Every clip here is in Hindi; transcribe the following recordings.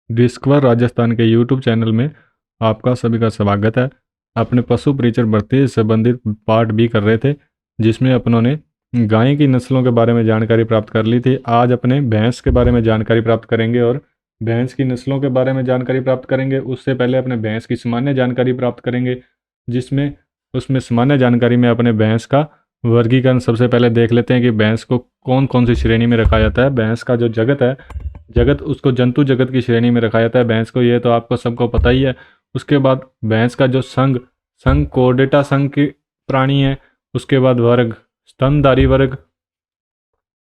डिस्कवर राजस्थान के यूट्यूब चैनल में आपका सभी का स्वागत है। अपने पशु परिचर बढ़ती से संबंधित पार्ट भी कर रहे थे, जिसमें अपनों ने गाय की नस्लों के बारे में जानकारी प्राप्त कर ली थी। आज अपने भैंस के बारे में जानकारी प्राप्त करेंगे और भैंस की नस्लों के बारे में जानकारी प्राप्त करेंगे। उससे पहले अपने भैंस की सामान्य जानकारी प्राप्त करेंगे, जिसमें उसमें सामान्य जानकारी में अपने भैंस का वर्गीकरण सबसे पहले देख लेते हैं कि भैंस को कौन कौन सी श्रेणी में रखा जाता है। भैंस का जो जगत है, जगत उसको जंतु जगत की श्रेणी में रखा जाता है भैंस को, ये तो आपको सबको पता ही है। उसके बाद भैंस का जो संघ संघ कोर्डेटा संघ की प्राणी है। उसके बाद वर्ग स्तनधारी वर्ग।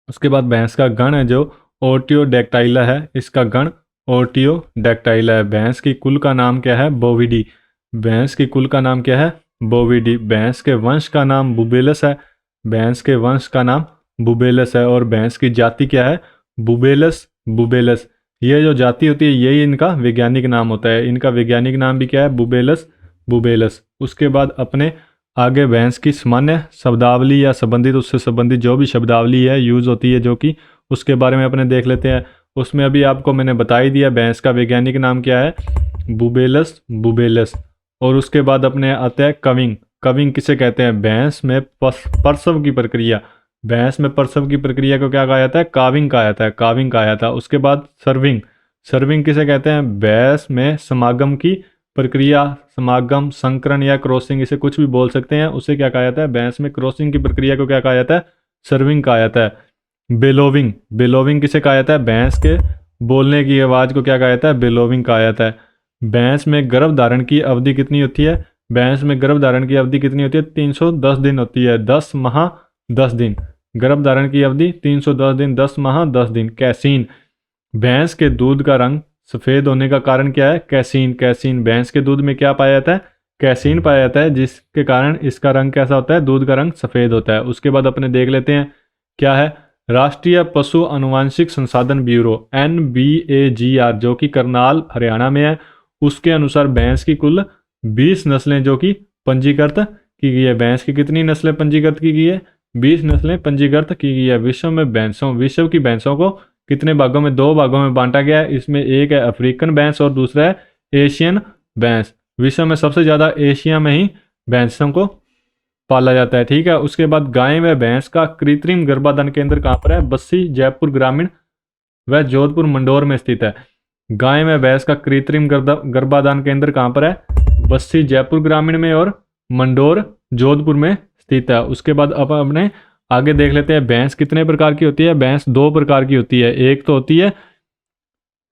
उसके बाद भैंस का गण है जो ओर्टियोडैक्टाइला है, इसका गण ओर्टियोडैक्टाइला है। भैंस की कुल का नाम क्या है? बोविडी। भैंस की कुल का नाम क्या है? बोविडी। भैंस के वंश का नाम बुबेलस है। भैंस के वंश का नाम बुबेलस है। और भैंस की जाति क्या है? बुबेलस बुबेलस। ये जो जाति होती है यही इनका वैज्ञानिक नाम होता है। इनका वैज्ञानिक नाम भी क्या है? बुबेलस बुबेलस। उसके बाद अपने आगे भैंस की सामान्य शब्दावली या संबंधित उससे संबंधित जो भी शब्दावली है यूज़ होती है, जो कि उसके बारे में अपने देख लेते हैं। उसमें अभी आपको मैंने बता ही दिया भैंस का वैज्ञानिक नाम क्या है? बुबेलस बुबेलस। और उसके बाद अपने आते हैं कविंग। कविंग किसे कहते हैं? भैंस में प्रसव की प्रक्रिया। भैंस में प्रसव की प्रक्रिया को क्या कहा जाता है? काविंग कहा जाता है। काविंग कहा जाता है। उसके बाद सर्विंग। सर्विंग किसे कहते हैं? भैंस में समागम की प्रक्रिया, समागम, संकरण या क्रॉसिंग, इसे कुछ भी बोल सकते हैं, उसे क्या कहा जाता है? भैंस में क्रॉसिंग की प्रक्रिया को क्या कहा जाता है? सर्विंग कहा जाता है। बेलोविंग। बेलोविंग किसे कहा जाता है? भैंस के बोलने की आवाज़ को क्या कहा जाता है? बेलोविंग कहा जाता है। भैंस में गर्भ धारण की अवधि कितनी होती है? भैंस में गर्भ धारण की अवधि कितनी होती है? 310 दिन होती है। 10 माह 10 दिन। गर्भ धारण की अवधि 310 दिन, 10 माह 10 दिन। कैसीन। भैंस के दूध का रंग सफ़ेद होने का कारण क्या है? कैसीन। कैसीन। भैंस के दूध में क्या पाया जाता है? कैसीन पाया जाता है, जिसके कारण इसका रंग कैसा होता है? दूध का रंग सफ़ेद होता है। उसके बाद अपने देख लेते हैं क्या है? राष्ट्रीय पशु अनुवांशिक संसाधन ब्यूरो NBAGR, जो कि करनाल हरियाणा में है, उसके अनुसार भैंस की कुल 20 नस्लें जो कि पंजीकृत की गई है। भैंस की कितनी नस्लें पंजीकृत की गई है? 20 नस्लें पंजीकृत की गई है। विश्व की भैंसों को कितने भागों में? 2 भागों में बांटा गया है। इसमें एक है अफ्रीकन भैंस और दूसरा है एशियन भैंस। विश्व में सबसे ज़्यादा एशिया में ही भैंसों को पाला जाता है। ठीक है। उसके बाद गाय व भैंस का कृत्रिम गर्भाधान केंद्र कहाँ पर है? बस्सी, जयपुर ग्रामीण व जोधपुर मंडोर में स्थित है। गाय व भैंस का कृत्रिम गर्भाधान केंद्र कहाँ पर है? बस्सी, जयपुर ग्रामीण में और मंडोर, जोधपुर में स्थित है। उसके बाद अब अपने आगे देख लेते हैं भैंस कितने प्रकार की होती है। भैंस 2 प्रकार की होती है। एक तो होती है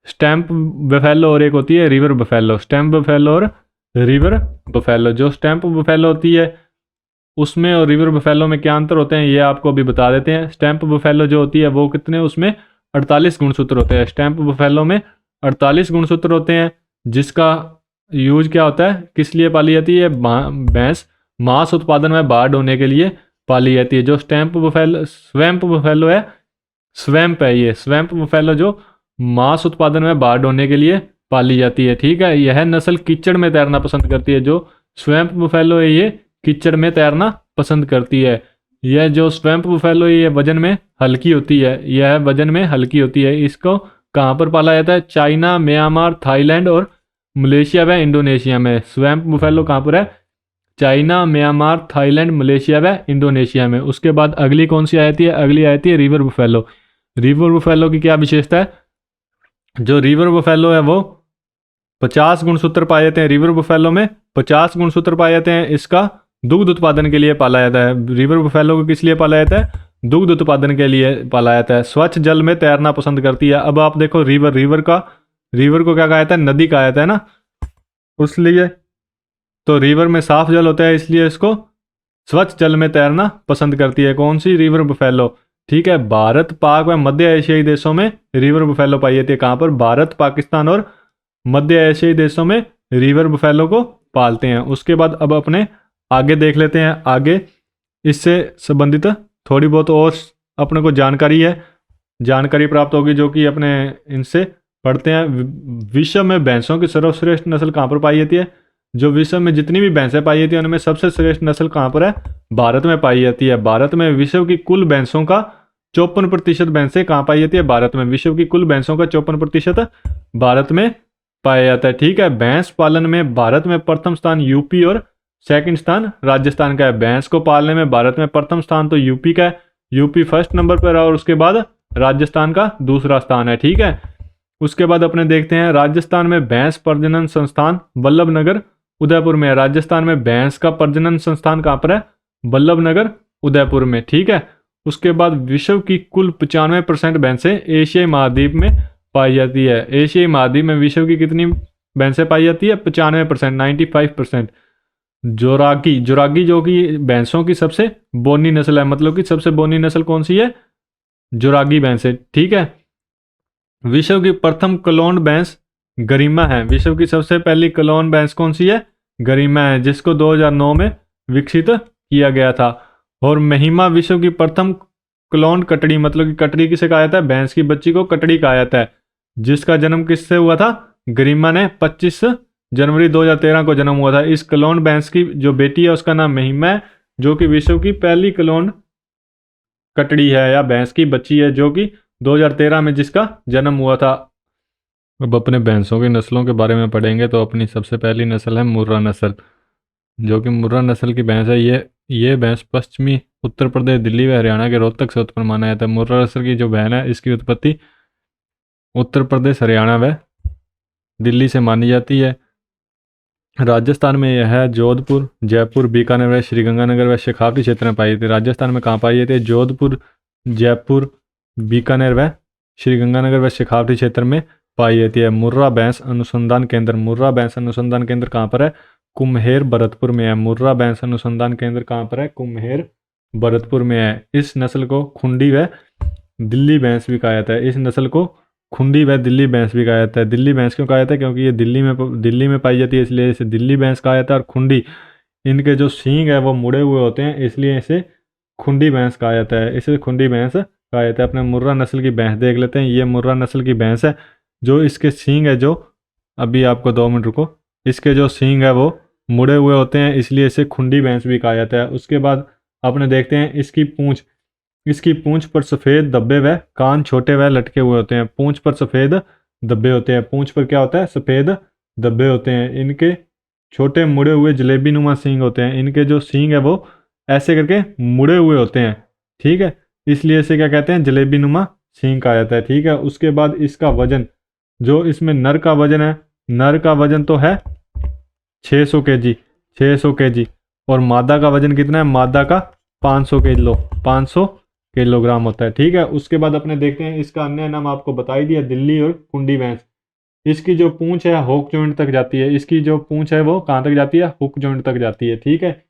स्टैम्प बफेलो और एक होती है रिवर बफेलो। स्टैम्प बफेलो और रिवर बफेलो। जो स्टैम्प बफेलो होती है उसमें और रिवर बफेलो में क्या अंतर होते हैं ये आपको अभी बता देते हैं। स्टैम्प बफेलो जो होती है वो कितने, उसमें 48 गुणसूत्र होते हैं। स्टैम्प बफेलो में 48 गुणसूत्र होते हैं, जिसका यूज क्या होता है, किस लिए पाली जाती है? भैंस मांस उत्पादन में बाढ़ होने के लिए पाली जाती है। जो स्टैम्प बफेलो स्वैम्प बफेलो है, स्वैम्प है ये स्वैम्प बफेलो जो मांस उत्पादन में बाढ़ होने के लिए पाली जाती है। ठीक है। यह नस्ल कीचड़ में तैरना पसंद करती है। जो स्वैम्प बफेलो है ये कीचड़ में तैरना पसंद करती है। यह जो स्वैम्प बफेलो है ये वजन में हल्की होती है। यह वजन में हल्की होती है। इसको कहाँ पर पाला जाता है? चाइना, म्यांमार, थाईलैंड और मलेशिया व इंडोनेशिया में। स्वैम्प बफेलो कहाँ पर है? चाइना, म्यांमार, थाईलैंड, मलेशिया व इंडोनेशिया में। उसके बाद अगली कौन सी आती है? अगली आती है रिवर बफेलो। रिवर बफेलो की क्या विशेषता है? जो रिवर बफेलो है वो 50 गुणसूत्र पाए जाते हैं। रिवर बफेलो में 50 गुणसूत्र पाए जाते हैं। इसका दुग्ध उत्पादन के लिए पाला जाता है। रिवर बफेलो को किस लिए पाला जाता है? दुग्ध उत्पादन के लिए पाला जाता है। स्वच्छ जल में तैरना पसंद करती है। अब आप देखो रिवर को क्या कहा जाता है? नदी कहा जाता है ना, उसलिए तो रिवर में साफ जल होता है, इसलिए इसको स्वच्छ जल में तैरना पसंद करती है। कौन सी? River buffalo. ठीक है। भारत, पाक व मध्य एशियाई देशों में रिवर बफेलो पाई जाती है। कहाँ पर? भारत, पाकिस्तान और मध्य एशियाई देशों में रिवर बफेलो को पालते हैं। उसके बाद अब अपने आगे देख लेते हैं। आगे इससे संबंधित थोड़ी बहुत और अपने को जानकारी प्राप्त होगी, जो कि अपने इनसे पढ़ते हैं। विश्व में भैंसों की सर्वश्रेष्ठ नस्ल कहाँ पर पाई जाती है? जो विश्व में जितनी भी भैंसें पाई जाती है उनमें सबसे श्रेष्ठ नस्ल कहाँ पर है? भारत में पाई जाती है। भारत में विश्व की कुल भैंसों का 54% भैंसें कहाँ पाई जाती है? भारत में। विश्व की कुल भैंसों का 54% भारत में पाया जाता है। ठीक है, भैंस पालन में भारत में प्रथम स्थान यूपी और सेकंड स्थान राजस्थान का है। भैंस को पालने में भारत में प्रथम स्थान तो यूपी का है, यूपी फर्स्ट नंबर पर है, और उसके बाद राजस्थान का दूसरा स्थान है। ठीक है, उसके बाद अपने देखते हैं राजस्थान में भैंस प्रजनन संस्थान वल्लभनगर उदयपुर में है। राजस्थान में भैंस का प्रजनन संस्थान कहाँ पर है? वल्लभनगर उदयपुर में। ठीक है, उसके बाद विश्व की कुल 95% भैंसें एशियाई महाद्वीप में पाई जाती है। एशियाई महाद्वीप में विश्व की कितनी भैंसें पाई जाती है? 95%, 95%। जोरागी, जोरागी जो कि भैंसों की सबसे बोनी नस्ल है, मतलब कि सबसे बोनी नस्ल कौन सी है? जोरागी भैंसें। ठीक है, विश्व की प्रथम क्लोन भैंस गरिमा है। विश्व की सबसे पहली क्लोन भैंस कौन सी है? गरिमा है, जिसको 2009 में विकसित किया गया था। और महिमा विश्व की प्रथम क्लोन कटड़ी, मतलब कि कटड़ी किसे कहा जाता है? भैंस की बच्ची को कटड़ी कहा जाता है, जिसका जन्म किससे हुआ था? गरिमा ने 25 जनवरी 2013 को जन्म हुआ था। इस क्लोन भैंस की जो बेटी है उसका नाम महिमा है, जो कि विश्व की पहली क्लोन कटड़ी है या भैंस की बच्ची है, जो कि 2013 में जिसका जन्म हुआ था। अब अपने भैंसों की नस्लों के बारे में पढ़ेंगे तो अपनी सबसे पहली नस्ल है मुर्रा नस्ल, जो कि मुर्रा नस्ल की भैंस है। ये भैंस पश्चिमी उत्तर प्रदेश, दिल्ली व हरियाणा के रोहतक से उत्पन्न माना जाता है। मुर्रा नस्ल की जो बहन है इसकी उत्पत्ति उत्तर प्रदेश, हरियाणा व दिल्ली से मानी जाती है। राजस्थान में यह है जोधपुर, जयपुर, बीकानेर व श्रीगंगानगर व शेखावटी क्षेत्र में पाई जाती है। राजस्थान में कहाँ पाई जाती है? जोधपुर, जयपुर, बीकानेर व श्रीगंगानगर व शेखावटी क्षेत्र में पाई जाती है। मुर्रा भैंस अनुसंधान केंद्र, मुर्रा भैंस अनुसंधान केंद्र कहाँ पर है? कुम्हेर, भरतपुर में है। मुर्रा भैंस अनुसंधान केंद्र कहाँ पर है? कुम्हेर, भरतपुर में है। इस नस्ल को खुंडी व दिल्ली भैंस भी कहा जाता है। इस नस्ल को खुंडी व दिल्ली भैंस भी कहा जाता है। दिल्ली भैंस क्यों कहा जाता है? क्योंकि ये दिल्ली में पाई जाती है, इसलिए इसे दिल्ली भैंस कहा जाता है। और खुंडी, इनके जो सींग है वो मुड़े हुए होते हैं, इसलिए इसे खुंडी भैंस कहा जाता है। इसे खुंडी भैंस कहा जाता है। अपने मुर्रा नस्ल की भैंस देख लेते हैं। ये मुर्रा नस्ल की भैंस है, जो इसके सींग है, जो अभी आपको 2 मिनट रुको, इसके जो सींग है वो मुड़े हुए होते हैं, इसलिए इसे खुंडी भैंस भी कहा जाता है। उसके बाद अपने देखते हैं इसकी पूंछ। इसकी पूंछ पर सफ़ेद धब्बे व कान छोटे व लटके हुए होते हैं। पूंछ पर सफ़ेद धब्बे होते हैं। पूंछ पर क्या होता है? सफ़ेद धब्बे होते हैं। इनके छोटे मुड़े हुए जलेबी नुमा सींग होते हैं। इनके जो सींग है वो ऐसे करके मुड़े हुए होते हैं। ठीक है, इसलिए इसे क्या कहते हैं? जलेबी नुमा सींग कहा जाता है। ठीक है, उसके बाद इसका वजन, जो इसमें नर का वजन है, नर का वजन तो है 600 kg, 600 kg। और मादा का वजन कितना है? मादा का 500 किलो, 500 किलोग्राम होता है। ठीक है, उसके बाद अपने देखते हैं इसका अन्य नाम आपको बता ही दिया, दिल्ली और कुंडी भैंस। इसकी जो पूंछ है हुक जॉइंट तक जाती है। इसकी जो पूंछ है वो कहाँ तक जाती है? हुक जॉइंट तक जाती है। ठीक है,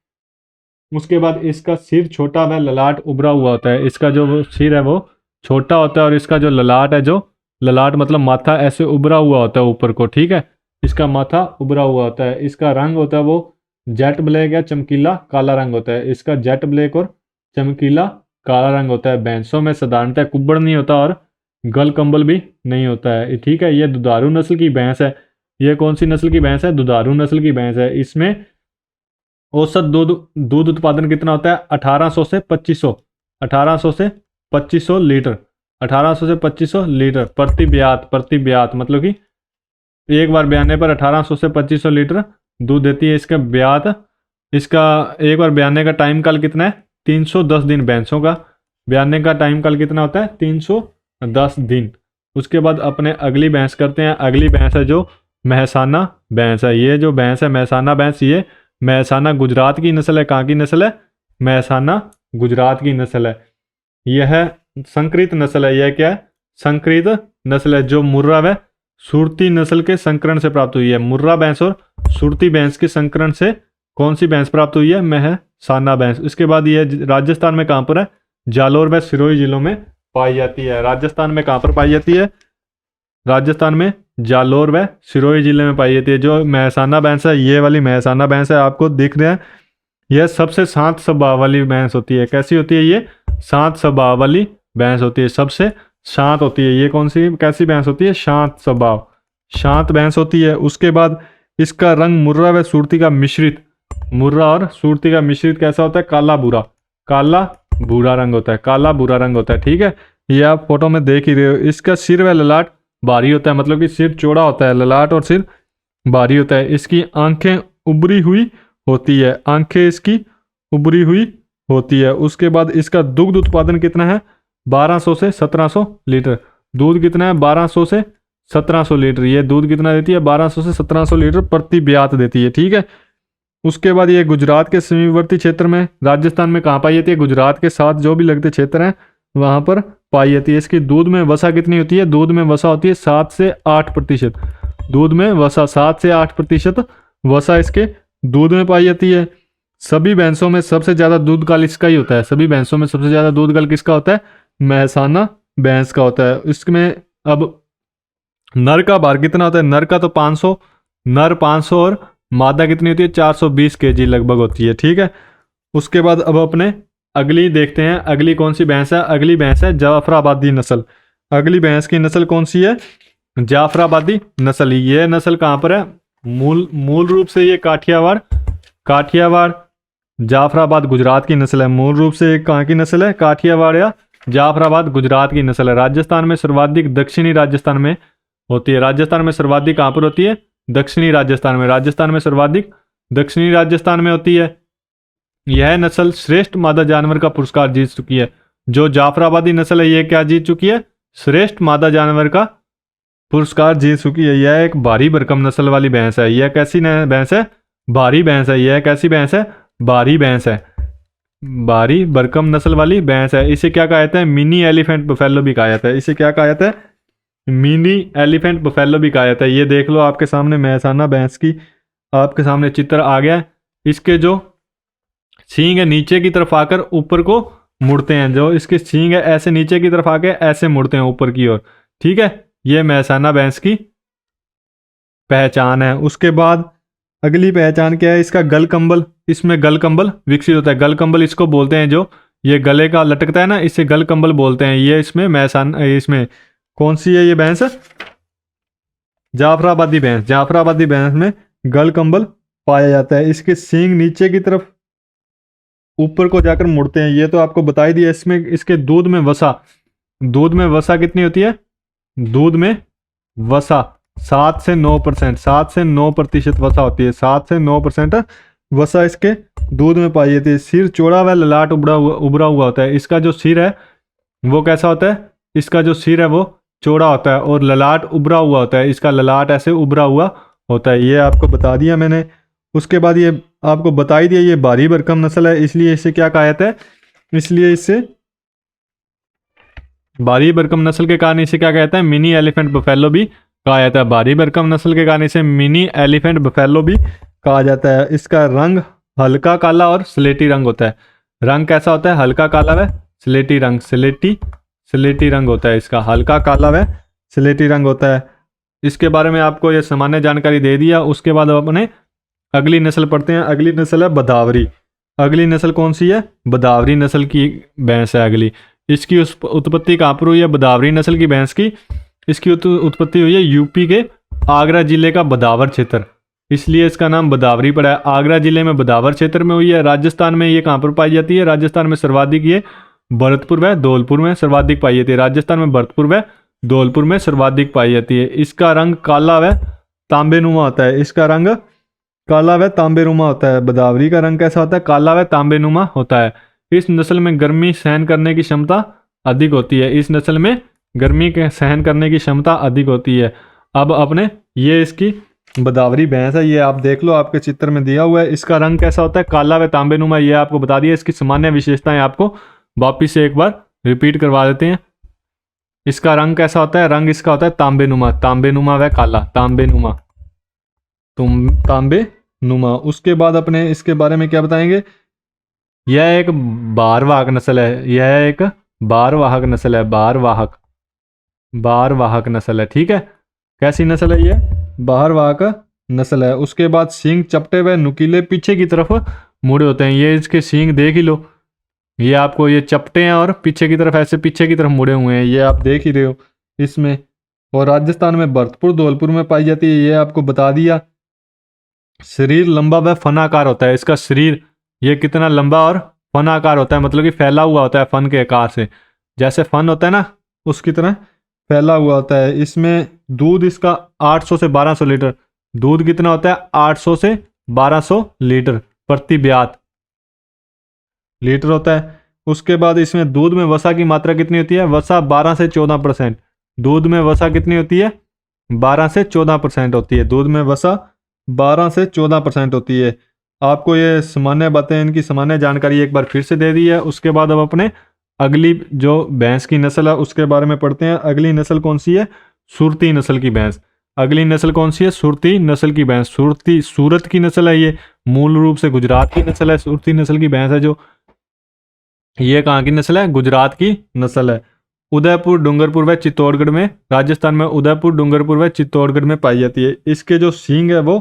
उसके बाद इसका सिर छोटा व ललाट उभरा हुआ होता है। इसका जो सिर है वो छोटा होता है, और इसका जो ललाट है, जो ललाट मतलब माथा ऐसे उभरा हुआ होता है ऊपर को। ठीक है, इसका माथा उभरा हुआ होता है। इसका रंग होता है वो जेट ब्लैक या चमकीला काला रंग होता है। इसका जेट ब्लैक और चमकीला काला रंग होता है। भैंसों में साधारणतः कुब्बड़ नहीं होता और गल कंबल भी नहीं होता है। ठीक है, ये दुधारू नस्ल की भैंस है। ये कौन सी नस्ल की भैंस है? दुधारू नस्ल की भैंस है। इसमें औसत दूध उत्पादन कितना होता है? 1800 से 2500, 1800 से 2500 लीटर, 1800 से 2500 लीटर प्रति ब्यात, मतलब कि एक बार ब्याने पर 1800 से 2500 लीटर दूध देती है इसका ब्यात। इसका एक बार ब्याने का टाइम काल कितना है? 310 दिन। भैंसों का ब्याने का टाइम काल कितना होता है? 310 दिन। उसके बाद अपने अगली भैंस करते हैं। अगली भैंस है जो महसाना भैंस है। ये जो भैंस है महसाना भैंस, ये महसाना गुजरात की नस्ल है। कहाँ की नस्ल है? महसाना गुजरात की नस्ल है। यह संकरित नस्ल है। यह क्या है? संकरित नस्ल है, जो मुर्रा व सुरती नस्ल के संकरण से प्राप्त हुई है। मुर्रा भैंस और सुरती भैंस के संकरण से कौन सी भैंस प्राप्त हुई है? महसाना भैंस। इसके बाद ये राजस्थान में कहाँ पर है? जालोर व सिरोही जिलों में पाई जाती है। राजस्थान में कहाँ पर पाई जाती है? राजस्थान में जालोर व सिरोही जिले में पाई जाती है। जो महसाना भैंस है, ये वाली महसाना भैंस है, आपको दिख रहा है, यह सबसे शांत स्वभाव वाली भैंस होती है। कैसी होती है ये? शांत स्वभाव वाली भैंस होती है, सबसे शांत होती है। ये कौन सी कैसी भैंस होती है? शांत स्वभाव, शांत भैंस होती है। उसके बाद इसका रंग मुर्रा व सुरती का मिश्रित, मुर्रा और सुरती का मिश्रित कैसा होता है? काला भूरा, काला भूरा रंग होता है, काला भूरा रंग होता है। ठीक है, ये आप फोटो में देख ही रहे हो। इसका सिर व ललाट भारी होता है, मतलब कि सिर चौड़ा होता है, ललाट और सिर भारी होता है। इसकी आंखें उभरी हुई होती है, आंखें इसकी उभरी हुई होती है। उसके बाद इसका दुग्ध उत्पादन कितना है? 1200 से 1700 लीटर। दूध कितना है? 1200 से 1700 लीटर। ये दूध कितना देती है? 1200 से 1700 लीटर प्रति ब्यात देती है। ठीक है, उसके बाद ये गुजरात के समीपवर्ती क्षेत्र में, राजस्थान में कहाँ पाई जाती है? गुजरात के साथ जो भी लगते क्षेत्र हैं वहाँ पर पाई जाती है। इसकी दूध में वसा कितनी होती है? दूध में वसा होती है 7 से 8%। दूध में वसा 7 से 8% वसा इसके दूध में पाई जाती है। सभी भैंसों में सबसे ज़्यादा दूध काल इसका ही होता है। सभी भैंसों में सबसे ज़्यादा दूध काल किसका होता है? महसाना भैंस का होता है। इसमें अब नर का भार कितना होता है? नर का तो 500, नर 500 और मादा कितनी होती है? 420 kg लगभग होती है। ठीक है, उसके बाद अब अपने अगली देखते हैं, अगली कौन सी भैंस है? अगली भैंस है जाफराबादी नस्ल। अगली भैंस की नस्ल कौन सी है? जाफराबादी नस्ल। ये नस्ल कहाँ पर है? मूल रूप से ये काठियावाड़ जाफराबाद गुजरात की नस्ल है। मूल रूप से कहाँ की नस्ल है? काठियावाड़ या जाफराबाद गुजरात की नस्ल है। राजस्थान में सर्वाधिक दक्षिणी राजस्थान में होती है। राजस्थान में सर्वाधिक कहाँ पर होती है? दक्षिणी राजस्थान में। राजस्थान में सर्वाधिक दक्षिणी राजस्थान में होती है। यह नस्ल श्रेष्ठ मादा जानवर का पुरस्कार जीत चुकी है। जो जाफराबादी नस्ल है ये क्या जीत चुकी है? श्रेष्ठ मादा जानवर का पुरस्कार जीत चुकी है। यह एक भारी भरकम नस्ल वाली भैंस है। यह कैसी भैंस है? भारी भैंस है। यह कैसी भैंस है? भारी भैंस है, भारी भरकम नस्ल वाली भैंस है। इसे क्या कहा जाता है? मिनी एलिफेंट बफेलो भी कहा जाता है। इसे क्या कहा जाता है? मिनी एलिफेंट बफेलो भी कहा जाता है। ये देख लो आपके सामने महसाना भैंस की आपके सामने चित्र आ गया है। इसके जो सींग है नीचे की तरफ आकर ऊपर को मुड़ते हैं। जो इसके सींग है ऐसे नीचे की तरफ आके ऐसे मुड़ते हैं ऊपर की ओर। ठीक है, ये महसाना भैंस की पहचान है। उसके बाद अगली पहचान क्या है? इसका गल कंबल। इसमें गल कंबल विकसित होता है। गल कंबल इसको बोलते हैं, जो ये गले का लटकता है ना, इससे गल कंबल बोलते हैं। ये इसमें इसमें कौन सी है ये भैंस? जाफराबादी भैंस। जाफराबादी भैंस में गल कंबल पाया जाता है। इसके सींग नीचे की तरफ ऊपर को जाकर मुड़ते हैं। ये तो आपको बता ही दिया। इसमें इसके दूध में वसा कितनी होती है? दूध में वसा 7 से 9%, 7 से 9% वसा होती है। 7 से 9% वसा इसके दूध में पाई जाती है। सिर चौड़ा व ललाट उभरा हुआ होता है। इसका जो सिर है वो कैसा होता है? इसका जो सिर है वो चौड़ा होता है और ललाट उभरा हुआ होता है। इसका ललाट ऐसे उभरा हुआ होता है। ये आपको बता दिया मैंने। उसके बाद ये आपको बता ही दिया ये भारी भरकम नस्ल है, इसलिए इसे क्या कहा जाता है? इसलिए इससे भारी भरकम नस्ल के कारण इसे क्या कहता है? मिनी एलिफेंट बफेलो भी कहा जाता है। भारी भरकम नस्ल के कारण इसे मिनी एलिफेंट बफेलो भी कहा जाता है। इसका रंग हल्का काला और स्लेटी रंग होता है। रंग कैसा होता है? हल्का काला व स्लेटी रंग। स्लेटी रंग होता है इसका, हल्का काला व स्लेटी रंग होता है। इसके बारे में आपको ये सामान्य जानकारी दे दिया। उसके बाद अपने अगली नस्ल पढ़ते हैं। अगली नस्ल है बदावरी। अगली नस्ल कौन सी है? बदावरी नस्ल की भैंस है अगली। इसकी उत्पत्ति कहाँ पर हुई है? बदावरी नस्ल की भैंस की इसकी उत्पत्ति हुई है यूपी के आगरा जिले का बदावर क्षेत्र, इसलिए इसका नाम बदावरी पड़ा है। आगरा जिले में बदावर क्षेत्र में हुई है। राजस्थान में ये कहाँ पर पाई जाती है? राजस्थान में सर्वाधिक ये भरतपुर व धौलपुर में सर्वाधिक पाई जाती है। राजस्थान में भरतपुर व धौलपुर में सर्वाधिक पाई जाती है। इसका रंग काला व तांबेनुमा होता है। इसका रंग काला व तांबेनुमा होता है। बदावरी का रंग कैसा होता है? काला व तांबेनुमा होता है। इस नस्ल में गर्मी सहन करने की क्षमता अधिक होती है। इस नस्ल में गर्मी के सहन करने की क्षमता अधिक होती है। अब अपने ये इसकी बदावरी भैंस है, ये आप देख लो आपके चित्र में दिया हुआ है। इसका रंग कैसा होता है? काला व तांबेनुमा। ये आपको बता दिया। इसकी सामान्य विशेषताएं आपको वापिस से एक बार रिपीट करवा देते हैं। इसका रंग कैसा होता है? रंग इसका होता है तांबेनुमा व काला, तांबेनुमा। उसके बाद अपने इसके बारे में क्या बताएंगे? यह एक बारवाहक नस्ल है। यह एक बारवाहक नस्ल है। बारवाहक नस्ल है। ठीक है, कैसी नस्ल है ये? बारवाहक नस्ल है। उसके बाद सींग चपटे व नुकीले पीछे की तरफ मुड़े होते हैं। ये इसके सींग देख ही लो, ये आपको ये चपटे हैं और पीछे की तरफ ऐसे पीछे की तरफ मुड़े हुए हैं, ये आप देख ही रहे हो इसमें। और राजस्थान में भरतपुर धौलपुर में पाई जाती है, ये आपको बता दिया। शरीर लंबा व फनाकार होता है। इसका शरीर ये कितना लंबा और फन आकार होता है, मतलब कि फैला हुआ होता है फन के आकार से, जैसे फन होता है ना उसकी तरह फैला हुआ होता है। इसमें दूध इसका 800 से 1200 लीटर, दूध कितना होता है 800 से 1200 लीटर प्रति ब्यात लीटर होता है। उसके बाद इसमें दूध में वसा की मात्रा कितनी होती है, वसा 12 से 14%, दूध में वसा कितनी होती है 12 से 14% होती है, दूध में वसा 12 से 14% होती है। आपको ये सामान्य बातें, इनकी सामान्य जानकारी एक बार फिर से दे दी है। उसके बाद अब अपने अगली जो भैंस की नस्ल है उसके बारे में पढ़ते हैं। अगली नस्ल कौन सी है, सुरती नस्ल की भैंस। अगली नस्ल कौन सी है, सुरती नस्ल की भैंस। सुरती सूरत की नस्ल है, ये मूल रूप से गुजरात की नस्ल है। सुरती नस्ल की भैंस है जो, ये कहाँ की नस्ल है, गुजरात की नस्ल है। उदयपुर, डूंगरपुर व चित्तौड़गढ़ में, राजस्थान में उदयपुर, डूंगरपुर व चित्तौड़गढ़ में पाई जाती है। इसके जो सींग है वो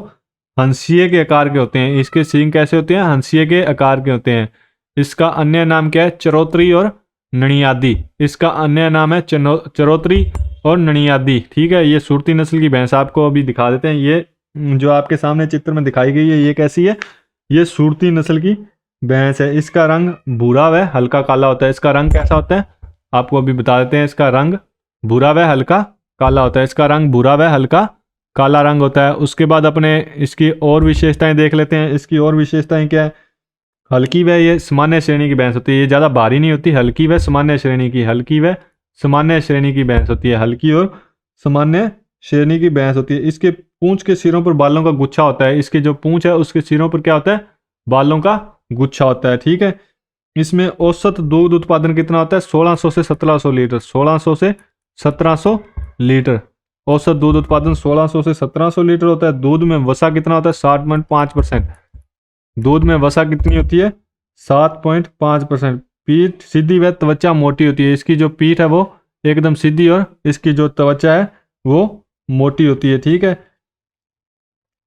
हंसिए के आकार के होते हैं। इसके सींग कैसे होते हैं, हंसिए के आकार के होते हैं। इसका अन्य नाम क्या है, चरोत्री और नणियादी। इसका अन्य नाम है चरोत्री और नणियादी। ठीक है, ये सुरती नस्ल की भैंस आपको अभी दिखा देते हैं। ये जो आपके सामने चित्र में दिखाई गई है ये कैसी है, ये सुरती नस्ल की भैंस है। इसका रंग भूरा व हल्का काला होता है। इसका रंग कैसा होता है आपको अभी बता देते हैं। इसका रंग भूरा व हल्का काला होता है। इसका रंग भूरा व हल्का काला रंग होता है। उसके बाद अपने इसकी और विशेषताएं देख लेते हैं। इसकी और विशेषताएं क्या है, हल्की व ये सामान्य श्रेणी की भैंस होती है। ये ज़्यादा भारी नहीं होती, हल्की व सामान्य श्रेणी की, हल्की व सामान्य श्रेणी की भैंस होती है, हल्की और सामान्य श्रेणी की भैंस होती है। इसके पूंछ के सिरों पर बालों का गुच्छा होता है। इसके जो पूंछ है उसके सिरों पर क्या होता है, बालों का गुच्छा होता है। ठीक है, इसमें औसत दूध उत्पादन कितना होता है, 1600 से 1700 लीटर, 1600 से 1700 लीटर औसत दूध उत्पादन 1600 से 1700 लीटर होता है। दूध में वसा कितना होता है, 60.5%। दूध में वसा कितनी होती है, 7.5%। पीठ सीधी व त्वचा मोटी होती है। इसकी जो पीठ है वो एकदम सीधी और इसकी जो त्वचा है वो मोटी होती है। ठीक है,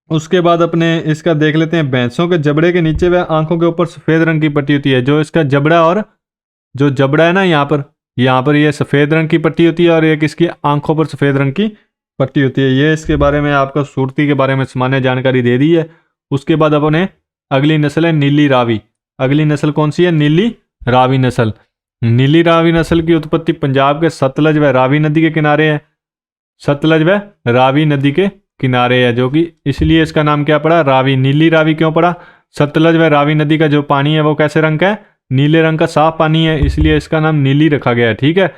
उसके बाद अपने इसका देख लेते हैं। भैंसों के जबड़े के नीचे व आंखों के ऊपर सफ़ेद रंग की पट्टी होती है। जो इसका जबड़ा और जो जबड़ा है ना यहाँ पर ये सफ़ेद रंग की पट्टी होती है और एक इसकी आंखों पर सफ़ेद रंग की पट्टी होती है। ये इसके बारे में आपका सुरती के बारे में सामान्य जानकारी दे दी है। उसके बाद अपने अगली नस्ल है नीली रावी। अगली नस्ल कौन सी है, नीली रावी नस्ल। नीली रावी नस्ल की उत्पत्ति पंजाब के सतलज व रावी नदी के किनारे है। सतलज व रावी नदी के किनारे है, जो कि इसलिए इसका नाम क्या पड़ा, रावी। नीली रावी क्यों पड़ा, सतलज व रावी नदी का जो पानी है वो कैसे रंग का है, नीले रंग का साफ पानी है, इसलिए इसका नाम नीली रखा गया है। ठीक है,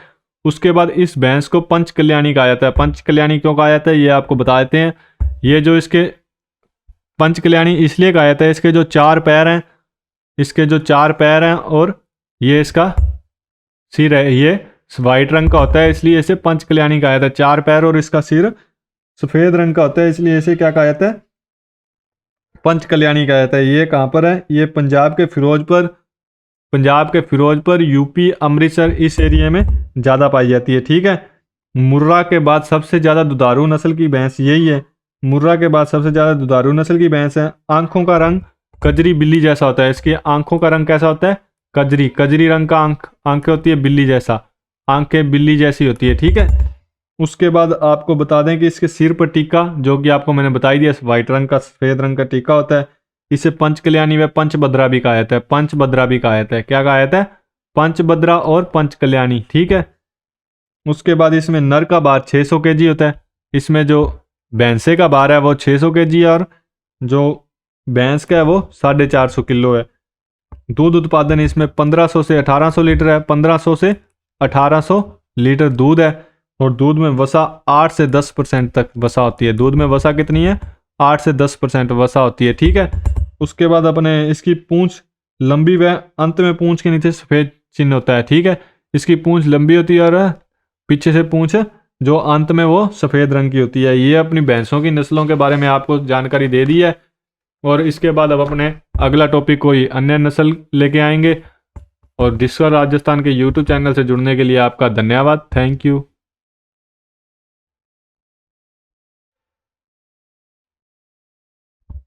उसके बाद इस भैंस को पंच कल्याणी कहा जाता है। पंच कल्याणी क्यों कहा जाता है ये आपको बता देते हैं। ये जो इसके पंच कल्याणी इसलिए कहा जाता है, इसके जो 4 पैर हैं, इसके जो 4 पैर हैं और ये इसका सिर है, ये वाइट रंग का होता है, इसलिए इसे पंच कल्याणी कहा जाता है। 4 पैर और इसका सिर सफेद रंग का होता है, इसलिए इसे क्या कहा जाता है, पंच कल्याणी कहा जाता है। ये कहाँ पर है, ये पंजाब के फिरोजपुर यूपी अमृतसर इस एरिया में ज़्यादा पाई जाती है। ठीक है, मुर्रा के बाद सबसे ज़्यादा दुधारू नस्ल की भैंस यही है। मुर्रा के बाद सबसे ज़्यादा दुधारू नस्ल की भैंस है। आंखों का रंग कजरी बिल्ली जैसा होता है। इसकी आंखों का रंग कैसा होता है, कजरी रंग का आंखें होती है बिल्ली जैसा, आंखें बिल्ली जैसी होती है। ठीक है, उसके बाद आपको बता दें कि इसके सिर पर टीका, जो कि आपको मैंने बताई दिया, वाइट रंग का सफ़ेद रंग का टीका होता है। इसे पंचकल्याणी व पंचभद्रा भी कहा जाता है। पंचभद्रा भी कहा जाता है, क्या कहा जाता है, पंचभद्रा और पंचकल्याणी। ठीक है, उसके बाद इसमें नर का भार 600 kg होता है। इसमें जो भैंसे का भार है वो 600 kg और जो भैंस का है वो 450 किलो है। दूध उत्पादन इसमें 1500 से 1800 लीटर है। 1500 से 1800 लीटर दूध है और दूध में वसा 8 से 10% तक वसा होती है। दूध में वसा कितनी है, 8 से 10% वसा होती है। ठीक है, उसके बाद अपने इसकी पूंछ लंबी व अंत में पूंछ के नीचे सफ़ेद चिन्ह होता है। ठीक है, इसकी पूंछ लंबी होती है और पीछे से पूंछ जो अंत में वो सफ़ेद रंग की होती है। ये अपनी भैंसों की नस्लों के बारे में आपको जानकारी दे दी है और इसके बाद अब अपने अगला टॉपिक कोई अन्य नस्ल लेके आएंगे। और डिस्कवर राजस्थान के यूट्यूब चैनल से जुड़ने के लिए आपका धन्यवाद। Thank you.